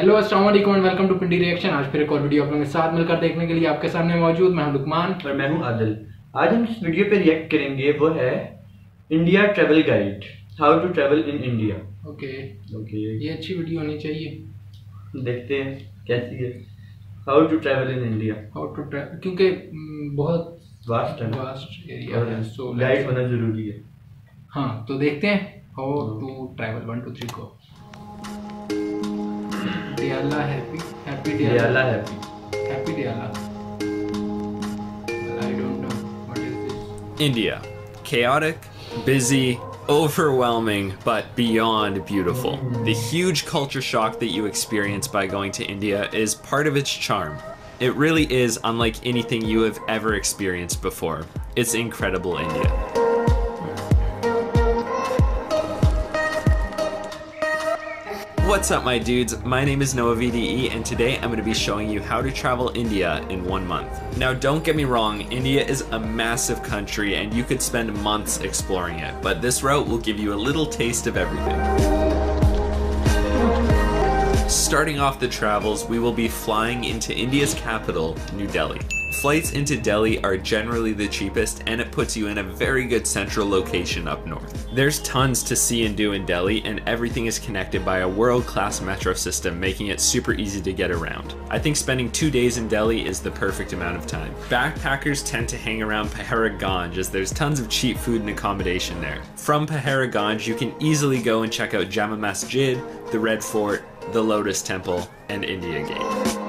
Hello अस्सलाम वालेकुम and welcome to Pindi reaction. आज फिर एक और वीडियो आप लोगों के साथ मिलकर देखने के लिए आपके सामने मौजूद मैं हूं लुकमान और मैं हूं आदिल। आज हम इस वीडियो पे रिएक्ट करेंगे, वो है India travel guide, how to travel in India. Okay, ये अच्छी वीडियो होनी चाहिए। देखते हैं कैसी है। How to travel in India, how to travel, क्योंकि बहुत वास्ट एरिया है, सो गाइड होना जरूरी है। हाँ, तो देखते हैं how to travel. 1 2 3 go. Diala happy Diala happy Diala. I don't know what is this. India. Chaotic, busy, overwhelming, but beyond beautiful. The huge culture shock that you experience by going to India is part of its charm. It really is unlike anything you have ever experienced before. It's incredible, India. What's up, my dudes? My name is Noah VDE, and today I'm going to be showing you how to travel India in 1 month. Now, don't get me wrong, India is a massive country and you could spend months exploring it, but this route will give you a little taste of everything. Starting off the travels, we will be flying into India's capital, New Delhi. Flights into Delhi are generally the cheapest, and it puts you in a very good central location up north. There's tons to see and do in Delhi, and everything is connected by a world-class metro system, making it super easy to get around. I think spending 2 days in Delhi is the perfect amount of time. Backpackers tend to hang around Paharganj as there's tons of cheap food and accommodation there. From Paharganj, you can easily go and check out Jama Masjid, the Red Fort, the Lotus Temple, and India Gate.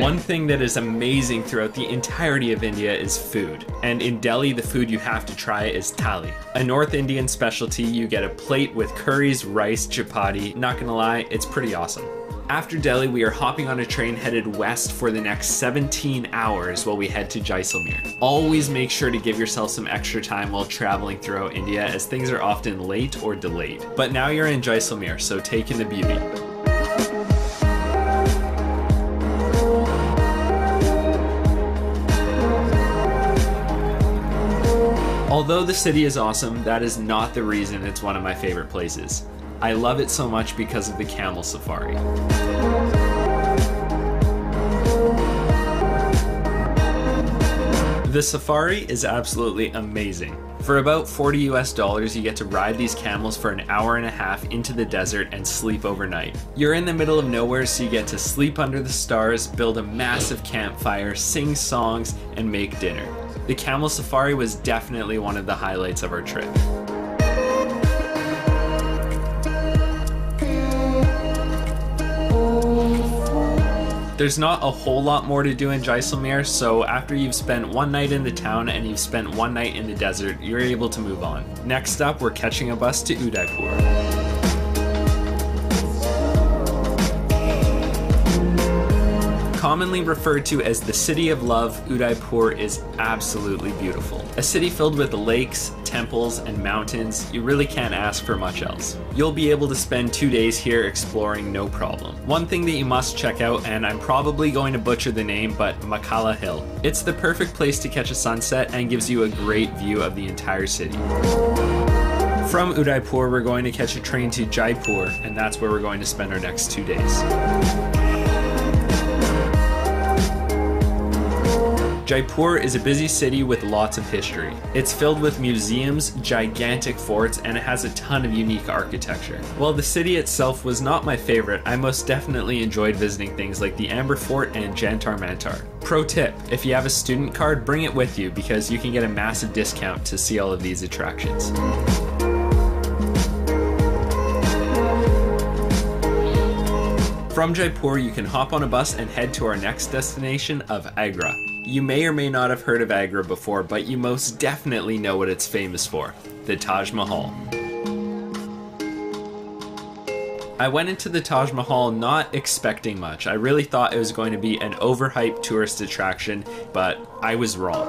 One thing that is amazing throughout the entirety of India is food. And in Delhi, the food you have to try is thali. A North Indian specialty. You get a plate with curries, rice, chapati. Not gonna lie, it's pretty awesome. After Delhi, we are hopping on a train headed west for the next 17 hours while we head to Jaisalmer. Always make sure to give yourself some extra time while traveling throughout India, as things are often late or delayed. But now you're in Jaisalmer, so take in the beauty. Although the city is awesome, that is not the reason it's one of my favorite places. I love it so much because of the camel safari. The safari is absolutely amazing. For about $40 US, you get to ride these camels for an hour and a half into the desert and sleep overnight. You're in the middle of nowhere, so you get to sleep under the stars, build a massive campfire, sing songs, and make dinner. The camel safari was definitely one of the highlights of our trip. There's not a whole lot more to do in Jaisalmer, so after you've spent 1 night in the town and you've spent 1 night in the desert, you're able to move on. Next up, we're catching a bus to Udaipur. Commonly referred to as the City of Love, Udaipur is absolutely beautiful. A city filled with lakes, temples, and mountains. You really can't ask for much else. You'll be able to spend 2 days here exploring no problem. One thing that you must check out, and I'm probably going to butcher the name, but Makala Hill. It's the perfect place to catch a sunset and gives you a great view of the entire city. From Udaipur, we're going to catch a train to Jaipur, and that's where we're going to spend our next 2 days. Jaipur is a busy city with lots of history. It's filled with museums, gigantic forts, and it has a ton of unique architecture. While the city itself was not my favorite, I most definitely enjoyed visiting things like the Amber Fort and Jantar Mantar. Pro tip, if you have a student card, bring it with you because you can get a massive discount to see all of these attractions. From Jaipur, you can hop on a bus and head to our next destination of Agra. You may or may not have heard of Agra before, but you most definitely know what it's famous for: the Taj Mahal. I went into the Taj Mahal not expecting much. I really thought it was going to be an overhyped tourist attraction, but I was wrong.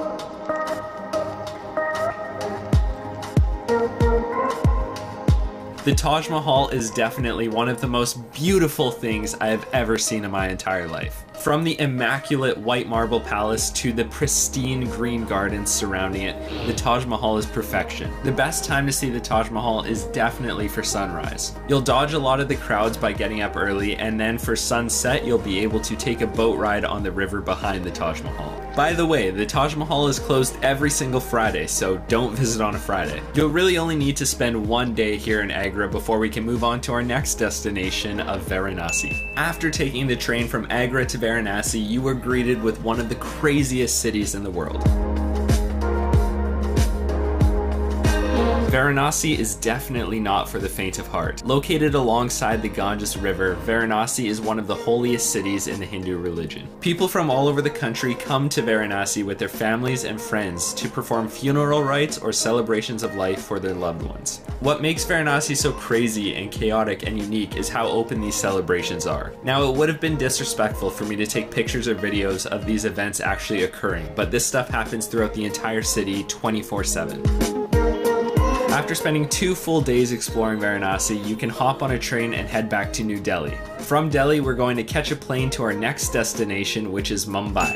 The Taj Mahal is definitely one of the most beautiful things I have ever seen in my entire life. From the immaculate white marble palace to the pristine green gardens surrounding it, the Taj Mahal is perfection. The best time to see the Taj Mahal is definitely for sunrise. You'll dodge a lot of the crowds by getting up early, and then for sunset you'll be able to take a boat ride on the river behind the Taj Mahal. By the way, the Taj Mahal is closed every single Friday, so don't visit on a Friday. You'll really only need to spend one day here in Agra before we can move on to our next destination of Varanasi. After taking the train from Agra to Varanasi, you were greeted with one of the craziest cities in the world. Varanasi is definitely not for the faint of heart. Located alongside the Ganges River, Varanasi is one of the holiest cities in the Hindu religion. People from all over the country come to Varanasi with their families and friends to perform funeral rites or celebrations of life for their loved ones. What makes Varanasi so crazy and chaotic and unique is how open these celebrations are. Now, it would have been disrespectful for me to take pictures or videos of these events actually occurring, but this stuff happens throughout the entire city 24/7. After spending 2 full days exploring Varanasi, you can hop on a train and head back to New Delhi. From Delhi, we're going to catch a plane to our next destination, which is Mumbai.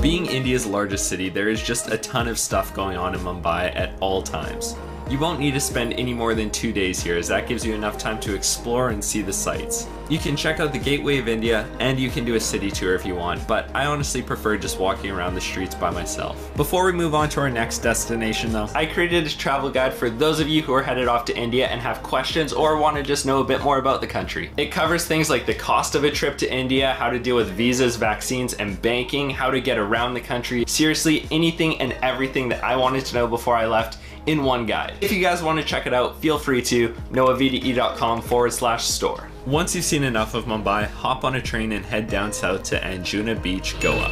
Being India's largest city, there is just a ton of stuff going on in Mumbai at all times. You won't need to spend any more than 2 days here, as that gives you enough time to explore and see the sights. You can check out the Gateway of India, and you can do a city tour if you want, but I honestly prefer just walking around the streets by myself. Before we move on to our next destination though, I created a travel guide for those of you who are headed off to India and have questions or want to just know a bit more about the country. It covers things like the cost of a trip to India, how to deal with visas, vaccines, and banking, how to get around the country, seriously anything and everything that I wanted to know before I left in one guide. If you guys want to check it out, feel free to noavde.com/store. Once you've seen enough of Mumbai, hop on a train and head down south to Anjuna Beach, Goa.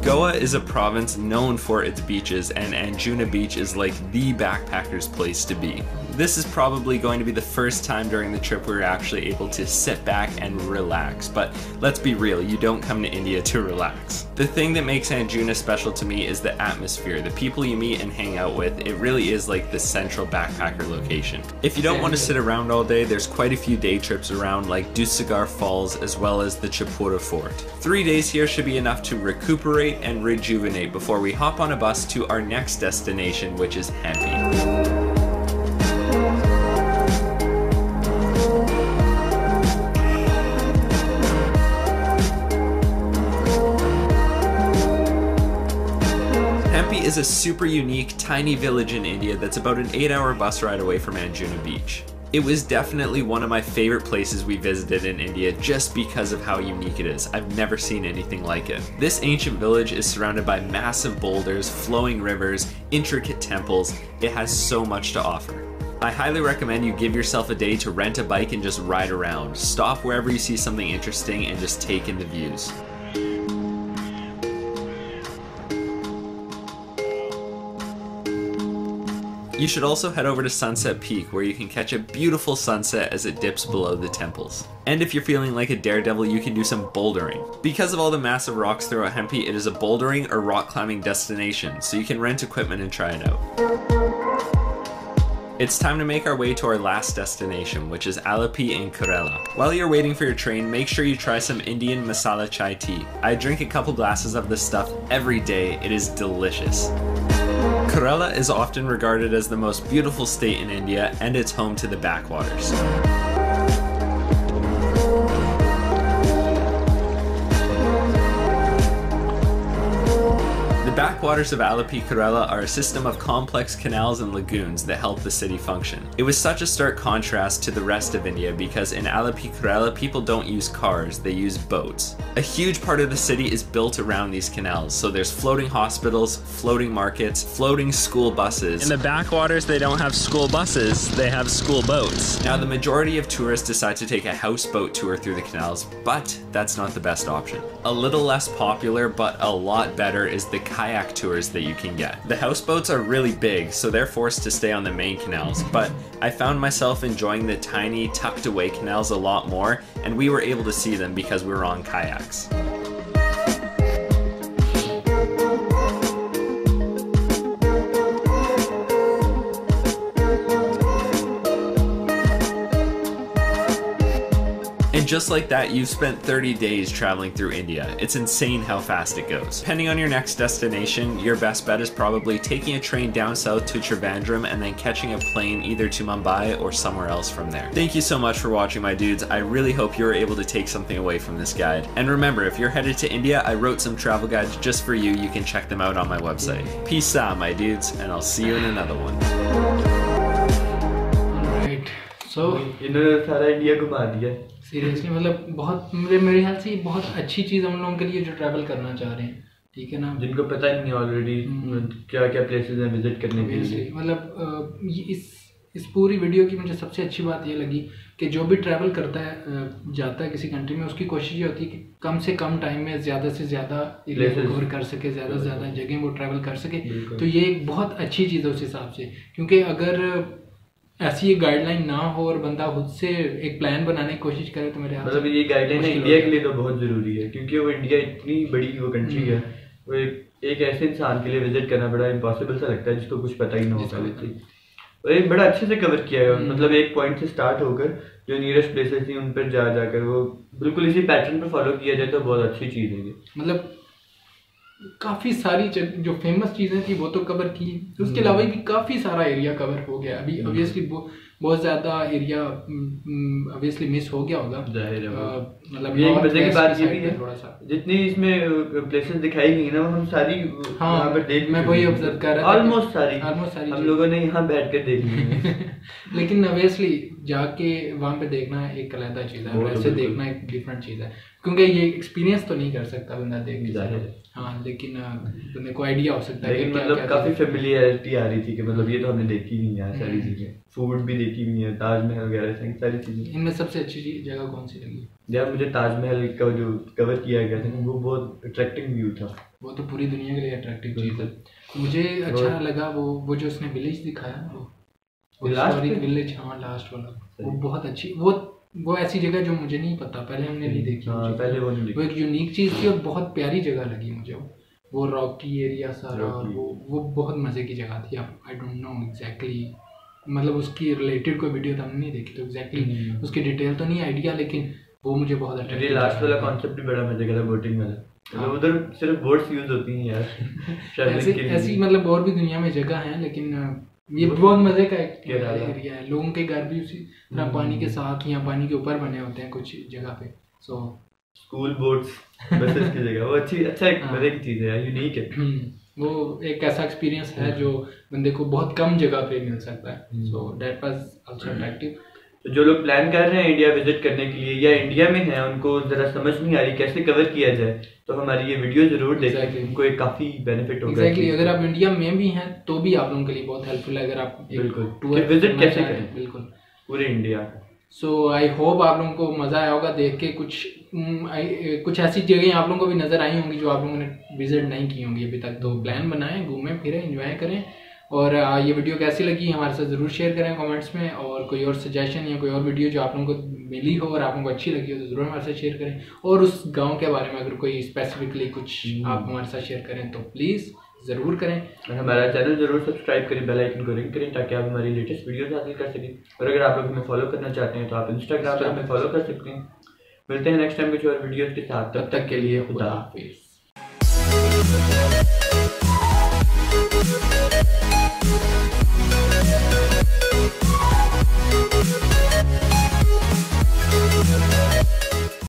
Goa is a province known for its beaches, and Anjuna Beach is like the backpacker's place to be. This is probably going to be the first time during the trip we're actually able to sit back and relax, but let's be real, you don't come to India to relax. The thing that makes Anjuna special to me is the atmosphere, the people you meet and hang out with. It really is like the central backpacker location. If you don't want to sit around all day, there's quite a few day trips around like Dudhsagar Falls as well as the Chapura Fort. 3 days here should be enough to recuperate and rejuvenate before we hop on a bus to our next destination, which is Hampi. Hampi is a super unique, tiny village in India that's about an 8-hour bus ride away from Anjuna Beach. It was definitely one of my favorite places we visited in India just because of how unique it is. I've never seen anything like it. This ancient village is surrounded by massive boulders, flowing rivers, intricate temples. It has so much to offer. I highly recommend you give yourself a day to rent a bike and just ride around. Stop wherever you see something interesting and just take in the views. You should also head over to Sunset Peak, where you can catch a beautiful sunset as it dips below the temples. And if you're feeling like a daredevil, you can do some bouldering. Because of all the massive rocks throughout Hampi, it is a bouldering or rock climbing destination, so you can rent equipment and try it out. It's time to make our way to our last destination, which is Alleppey and Kottayam. While you're waiting for your train, make sure you try some Indian masala chai tea. I drink a couple glasses of this stuff every day. It is delicious. Kerala is often regarded as the most beautiful state in India, and it's home to the backwaters. The backwaters of Alleppey, Kerala are a system of complex canals and lagoons that help the city function. It was such a stark contrast to the rest of India because in Alleppey, Kerala, people don't use cars, they use boats. A huge part of the city is built around these canals, so there's floating hospitals, floating markets, floating school buses. In the backwaters, they don't have school buses, they have school boats. Now, the majority of tourists decide to take a houseboat tour through the canals, but that's not the best option. A little less popular, but a lot better is the kayak tours that you can get. The houseboats are really big, so they're forced to stay on the main canals, but I found myself enjoying the tiny, tucked away canals a lot more, and we were able to see them because we were on kayaks. And just like that, you've spent 30 days traveling through India. It's insane how fast it goes. Depending on your next destination, your best bet is probably taking a train down south to Trivandrum and then catching a plane either to Mumbai or somewhere else from there. Thank you so much for watching, my dudes. I really hope you were able to take something away from this guide. And remember, if you're headed to India, I wrote some travel guides just for you. You can check them out on my website. Peace out, my dudes, and I'll see you in another one. Right. So इन्होंने सारा India घुमा दिया। Seriously मतलब बहुत मेरे ख्याल से ये बहुत अच्छी चीज़ है उन लोगों के लिए जो ट्रैवल करना चाह रहे हैं, ठीक है ना, जिनको पता ही नहीं ऑलरेडी क्या क्या प्लेसेस हैं विजिट करने के लिए। मतलब इस पूरी वीडियो की मुझे सबसे अच्छी बात ये लगी कि जो भी ट्रैवल करता है जाता है किसी कंट्री में, उसकी कोशिश ये होती है कि कम से कम टाइम में ज़्यादा से ज़्यादा कवर कर सके, ज़्यादा से ज़्यादा जगह वो ट्रैवल कर सके। तो ये एक बहुत अच्छी चीज़ है उस हिसाब से, क्योंकि अगर ऐसी एक गाइडलाइन ना हो और बंदा खुद से एक प्लान बनाने की कोशिश करे तो मेरे मतलब ये गाइडलाइन इंडिया के लिए तो बहुत ज़रूरी है, क्योंकि वो इंडिया इतनी बड़ी वो कंट्री है, वो एक ऐसे इंसान के लिए विजिट करना बड़ा इम्पॉसिबल सा लगता है जिसको कुछ पता ही ना हो पहले से। और एक बड़ा अच्छे से कवर किया है, मतलब एक पॉइंट से स्टार्ट होकर जो नियरेस्ट प्लेसेस थी उन पर जाकर वो बिल्कुल इसी पैटर्न पर फॉलो किया जाए तो बहुत अच्छी चीज़ है। मतलब काफ़ी सारी जो फेमस चीज़ें थी वो तो कवर की, उसके अलावा भी काफ़ी सारा एरिया कवर हो गया। अभी ऑब्वियसली बहुत ज़्यादा एरिया ऑब्वियसली मिस हो गया होगा। मतलब ये मजे की बात ये भी है थोड़ा सा जितनी इसमें प्लेसेस दिखाई गई ना हम सारी यहाँ पर देख, मैं वही ऑब्जर्व कर रहा था, ऑलमोस्ट सारी हम लोगों ने यहाँ बैठ कर देख ली लेकिन ऑब्वियसली जाके वहाँ पे देखना एक अलग चीज़ है, वैसे देखना एक डिफरेंट चीज़ है, क्योंकि ये एक्सपीरियंस तो नहीं कर सकता बंदा देख के। हाँ, लेकिन बंदे को आइडिया हो सकता है। लेकिन मतलब काफ़ी फेमिलियरिटी आ रही थी कि मतलब ये तो हमने देखी नहीं है सारी चीज़ें, फूड भी देखी हुई है, ताजमहल वगैरह सारी चीज़ें। इनमें सबसे अच्छी जगह कौन सी लगी? यार मुझे ताजमहल का जो कवर किया गया था वो बहुत अट्रैक्टिव व्यू था। वो तो पूरी दुनिया के लिए अट्रैक्टिव चीज़ है। मुझे अच्छा लगा वो जो उसने विलेज दिखाया, वो हिस्टोरिक विलेज, हाँ लास्ट वाला, वो बहुत अच्छी, वो ऐसी जगह जो मुझे नहीं पता, पहले हमने नहीं देखी। पहले वो नहीं देखी। वो एक यूनिक चीज़ थी और बहुत प्यारी जगह लगी मुझे। वो रॉकी एरिया सारा, और वो बहुत मज़े की जगह थी। अब आई डोंट नो एग्जैक्टली, मतलब उसकी रिलेटेड कोई वीडियो तो हमने नहीं देखी तो एग्जैक्टली उसकी डिटेल तो नहीं आइडिया, लेकिन वो मुझे बहुत अट्रैक्टिव। लास्ट वाला कॉन्सेप्ट भी बड़ा मजे का था, बोटिंग वाला। हाँ। उधर सिर्फ बोट्स यूज होती हैं यार ऐसी मतलब और भी दुनिया में जगह हैं, लेकिन ये बहुत मजे का एरिया है। लोगों के घर भी उसी तरह पानी के साथ या पानी के ऊपर बने होते हैं कुछ जगह पे। सो स्कूल बोट्स बसेस की जगह, वो अच्छा एक मजे की चीज़ है, यूनिक है। वो एक ऐसा एक्सपीरियंस है जो बंदे को बहुत कम जगह पे मिल सकता है। So that was also attractive. तो जो लोग प्लान कर रहे हैं इंडिया विजिट करने के लिए या इंडिया में हैं, उनको जरा समझ नहीं आ रही कैसे कवर किया जाए, तो हमारी ये वीडियो जरूर देखें, उनको एक काफी बेनिफिट होगा। एग्जैक्टली, अगर आप इंडिया में भी हैं तो भी आप लोगों के लिए बहुत हेल्पफुल है अगर आप बिल्कुल विजिट कैसे करें बिल्कुल पूरे इंडिया। सो आई होप आप लोगों को मज़ा आया होगा देख के। कुछ ऐसी जगह आप लोगों को भी नज़र आई होंगी जो आप लोगों ने विजिट नहीं की होंगी अभी तक। तो प्लान बनाएं, घूमें फिरें, एंजॉय करें। और ये वीडियो कैसी लगी हमारे साथ ज़रूर शेयर करें कमेंट्स में। और कोई और सजेशन या कोई और वीडियो जो आप लोगों को मिली हो और आप लोगों को अच्छी लगी हो तो ज़रूर हमारे साथ शेयर करें। और उस गांव के बारे में अगर कोई स्पेसिफिकली कुछ आप हमारे साथ शेयर करें तो प्लीज़ ज़रूर करें। और हमारा चैनल ज़रूर सब्सक्राइब करें, बेल आइकन को रिंग करें ताकि आप हमारी लेटेस्ट वीडियोस हासिल कर सकें। और अगर आप लोग हमें फॉलो करना चाहते हैं तो आप इंस्टाग्राम पर हमें फॉलो कर सकते हैं। मिलते हैं नेक्स्ट टाइम कुछ और वीडियोज़ के साथ, तब तक के लिए खुदा हाफिज़।